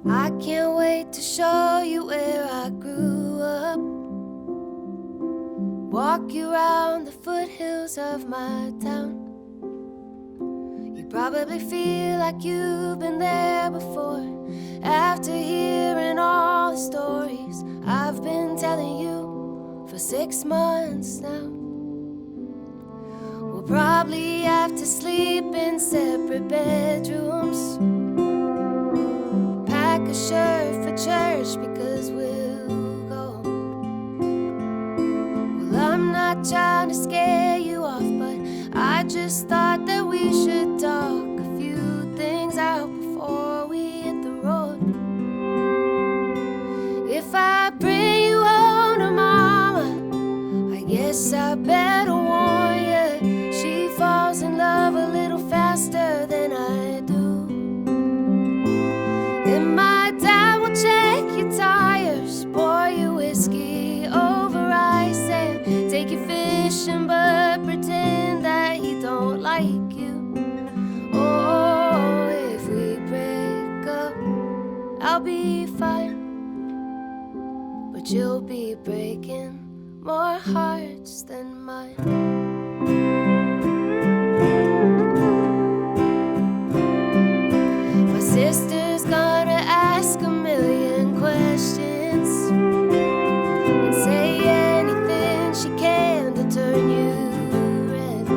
I can't wait to show you where I grew up. Walk you around the foothills of my town. You probably feel like you've been there before, after hearing all the stories I've been telling you for 6 months now. We'll probably have to sleep in separate bedrooms, pack a shirt for church because we'll go. Well, I'm not trying to scare you off, but I just thought that we should talk a few things out before we hit the road. If I bring you home to mama, I guess I better warn you. She falls in love a little faster than I do. And my dad will check your tires, pour you whiskey over ice, and take you fishing, but pretend that he don't like you. Oh, if we break up, I'll be fine, but you'll be breaking more hearts than mine. My sister's gonna ask a million questions and say anything she can to turn you red.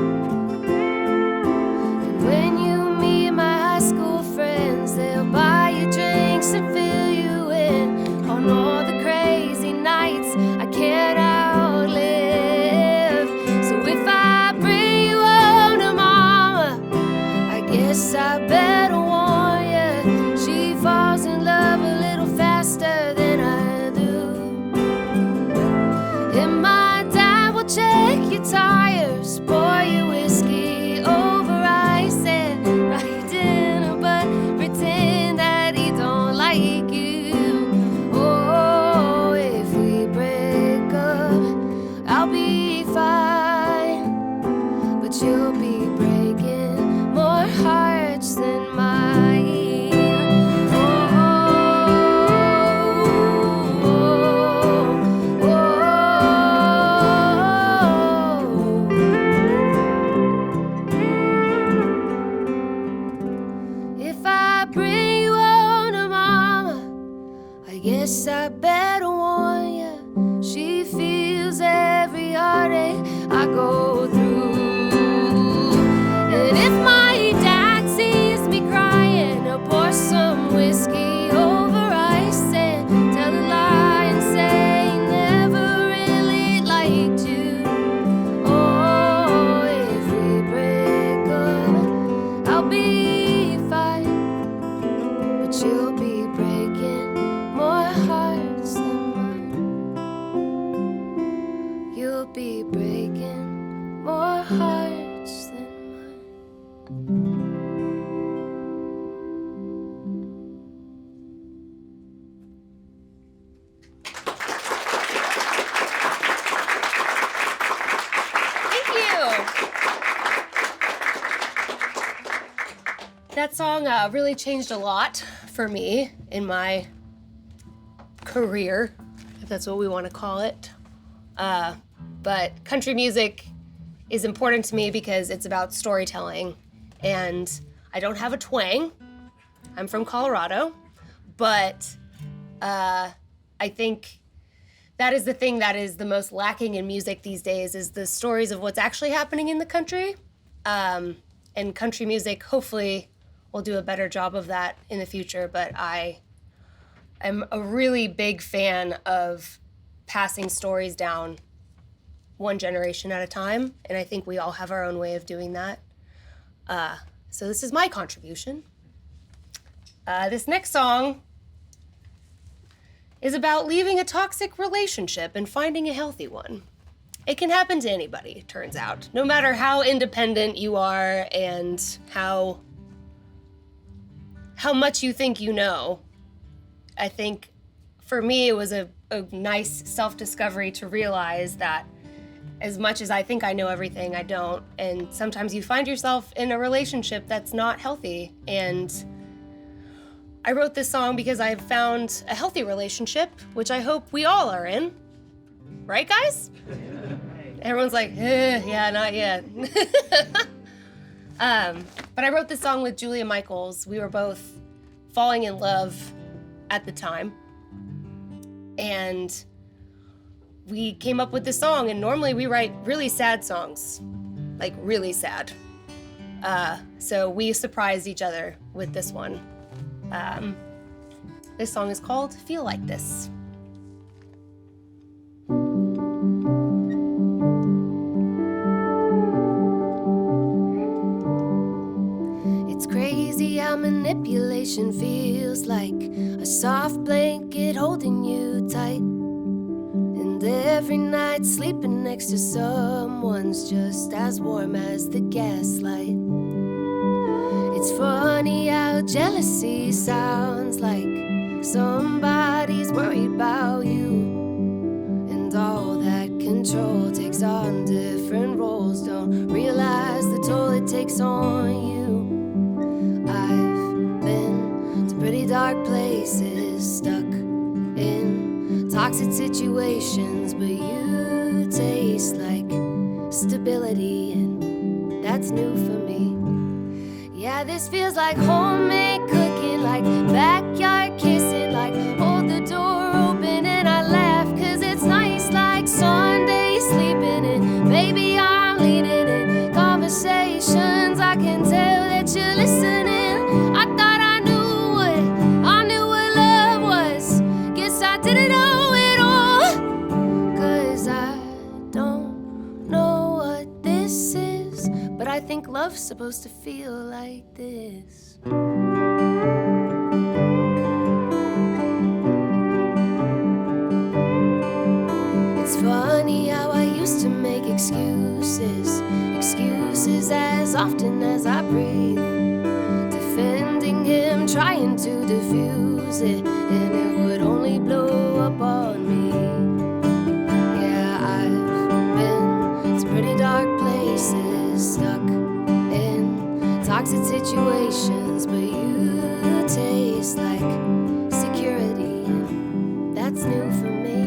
And when you meet my high school friends, they'll buy you drinks and fill you in on all the crazy nights I can't outlive. So if I bring you home to mama, I guess I better warn you. She falls in love a little faster than I do. And my dad will check your tires, pour you whiskey over ice, and buy you dinner, but pretend that he don't like you. Oh, if we break up, I'll be fine, but you'll be breaking more hearts than mine. Oh, oh, oh, oh. If I bring you home to mama, I guess I better warn you. She feels every heartache I go through. And if my dad sees me crying, he'll pour some whiskey over ice and tell a lie and say he never really liked you. Oh, if we break up, I'll be fine, but you'll be breaking more hearts than mine. You'll be breaking more hearts than mine. Thank you. That song really changed a lot for me in my career, if that's what we want to call it. But country music is important to me because it's about storytelling, and I don't have a twang. I'm from Colorado, but I think that is the thing that is the most lacking in music these days, is the stories of what's actually happening in the country. And country music hopefully will do a better job of that in the future, but I am a really big fan of passing stories down one generation at a time, and I think we all have our own way of doing that. So this is my contribution. This next song is about leaving a toxic relationship and finding a healthy one. It can happen to anybody, it turns out, no matter how independent you are and how much you think you know. I think for me it was a nice self-discovery to realize that as much as I think I know everything, I don't. And sometimes you find yourself in a relationship that's not healthy. And I wrote this song because I've found a healthy relationship, which I hope we all are in. Right, guys? Everyone's like, yeah, not yet. But I wrote this song with Julia Michaels. We were both falling in love at the time. And we came up with this song, and normally we write really sad songs, like really sad. So we surprised each other with this one. This song is called Feel Like This. It's crazy how manipulation feels like a soft blanket holding you tight. And every night sleeping next to someone's just as warm as the gaslight. It's funny how jealousy sounds like somebody's worried about you. And all that control takes on different roles. Don't realize the toll it takes on you. I've been to pretty dark places, stuck in toxic situations, but you taste like stability, and that's new for me. Yeah, this feels like homemade cooking, like backyard kissing, like hold the door open and I laugh, cause it's nice, like Sunday sleeping in. Baby, I'm leading in conversations, I can tell that you're listening. I thought I knew what love was. Guess I didn't know it all, cause I don't know what this is, but I think love's supposed to feel like this. It's funny how I used to make excuses as often as I breathe, defending him, trying to diffuse it, and it would only blow up on me. Yeah, I've been to pretty dark places, stuck in toxic situations, but you taste like security, and that's new for me.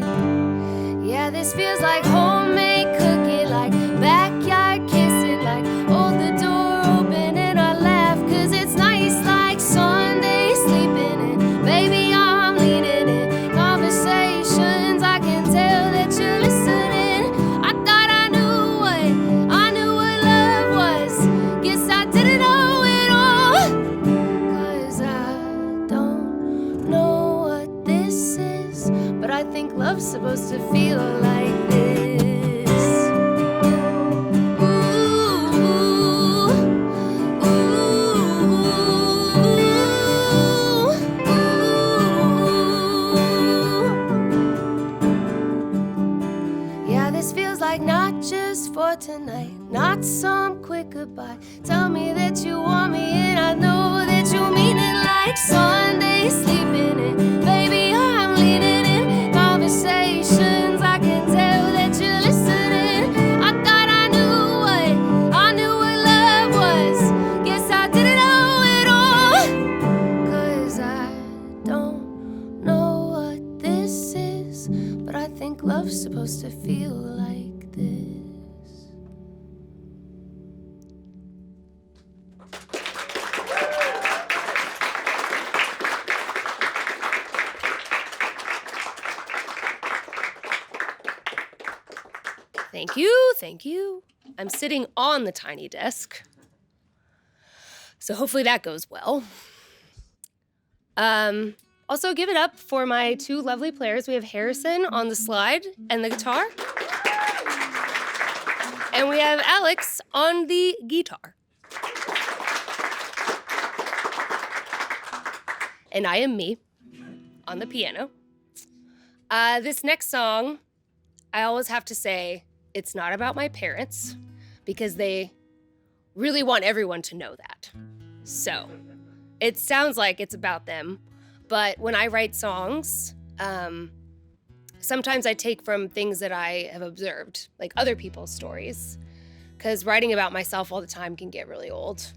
Yeah, this feels like homemade cooking, like backyard kissing, like hold the door open and I laugh, cause it's nice, like Sunday sleeping in. Baby, I'm leading in conversations, I can tell that you're listening. I thought I knew what love was. Guess I didn't know it all, cause I don't know what this is, but I think love's supposed to feel like this. Yeah, this feels like not just for tonight, not some quick goodbye. Tell me that you want me and I know that you mean it, like Sunday sleeping in. Baby, I'm leaning in conversations, I can tell that you're listening. I thought I knew what love was. Guess I didn't know it all, cause I don't know what this is, but I think love's supposed to feel like this. Thank you. I'm sitting on the tiny desk, so hopefully that goes well. Also, give it up for my two lovely players. We have Harrison on the slide and the guitar, and we have Alex on the guitar. And I am me on the piano. This next song, I always have to say, it's not about my parents, because they really want everyone to know that. So it sounds like it's about them, but when I write songs, sometimes I take from things that I have observed, like other people's stories, because writing about myself all the time can get really old.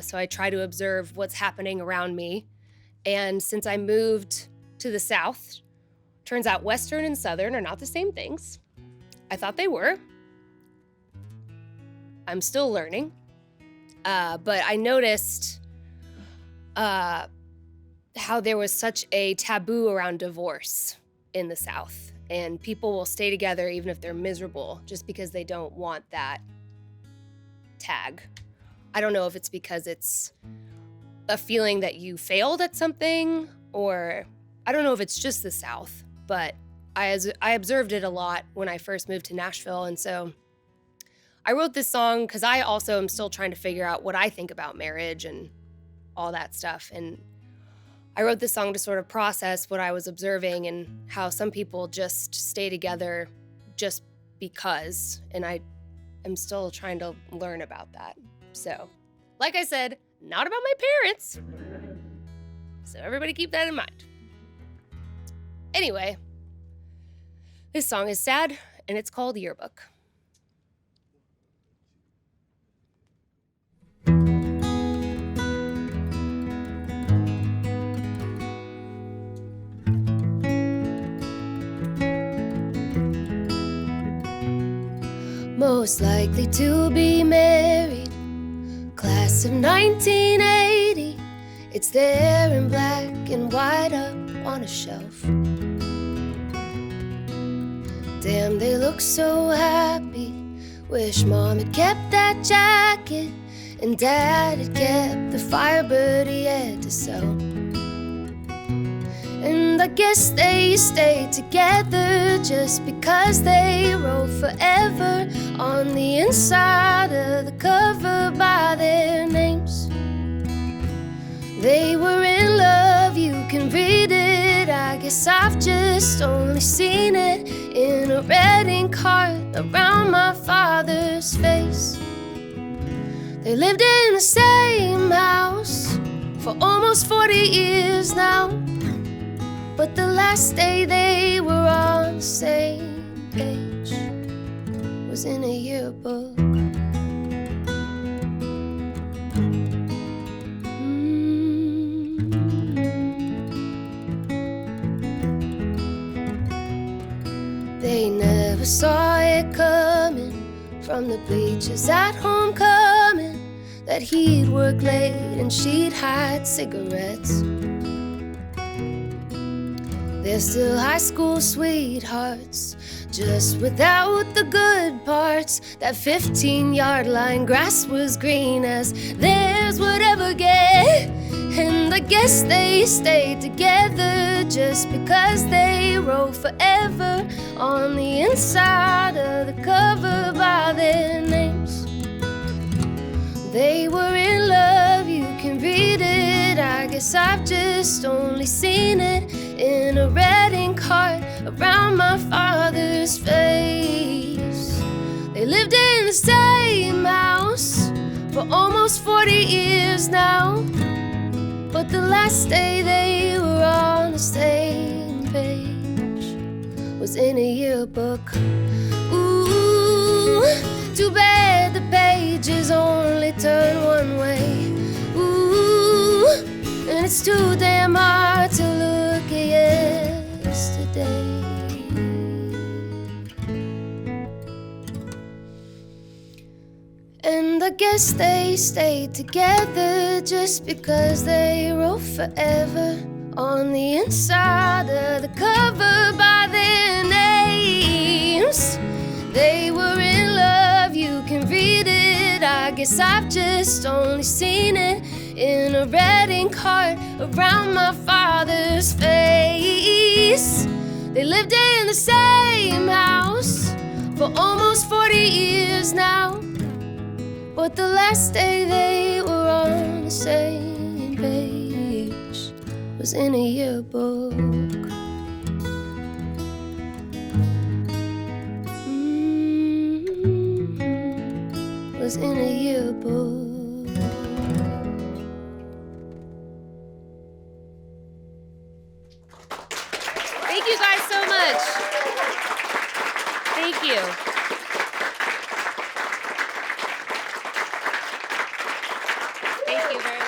So I try to observe what's happening around me. And since I moved to the South, turns out Western and Southern are not the same things. I thought they were. I'm still learning. But I noticed how there was such a taboo around divorce in the South. And people will stay together even if they're miserable just because they don't want that tag. I don't know if it's because it's a feeling that you failed at something, or I don't know if it's just the South, but I observed it a lot when I first moved to Nashville. And so I wrote this song because I also am still trying to figure out what I think about marriage and all that stuff. And I wrote this song to sort of process what I was observing and how some people just stay together just because. And I am still trying to learn about that. So, like I said, not about my parents. So everybody keep that in mind. Anyway, this song is sad and it's called Yearbook. Most likely to be married, class of 1980. It's there in black and white up on a shelf. Damn, they look so happy. Wish mom had kept that jacket and dad had kept the Firebird he had to sell. And I guess they stayed together just because they wrote forever on the inside of the cover by their names. They were in love, you can read it. I guess I've just only seen it in a red ink heart around my father's face. They lived in the same house for almost 40 years now, but the last day they were on the same page was in a yearbook. They never saw it coming from the bleachers at homecoming, that he'd work late and she'd hide cigarettes. They're still high school sweethearts, just without the good parts. That 15-yard line grass was green as theirs would ever get. And I guess they stayed together just because they wrote forever on the inside of the cover by their names. They were in love, you can read it. I guess I've just only seen it in a red ink heart around my father's face. They lived in the same house for almost 40 years now, but the last day they were on the same page was in a yearbook. Ooh, too bad the pages only turn one way. Ooh, and it's too damn hard to look at yesterday. And I guess they stayed together just because they wrote forever on the inside of the cover by their names. They were in love, you can read it. I guess I've just only seen it in a red ink heart around my father's face. They lived in the same house for almost 40 years now, but the last day they were on the same page was in a yearbook. Was in a yearbook. Thank you guys so much. Thank you very much.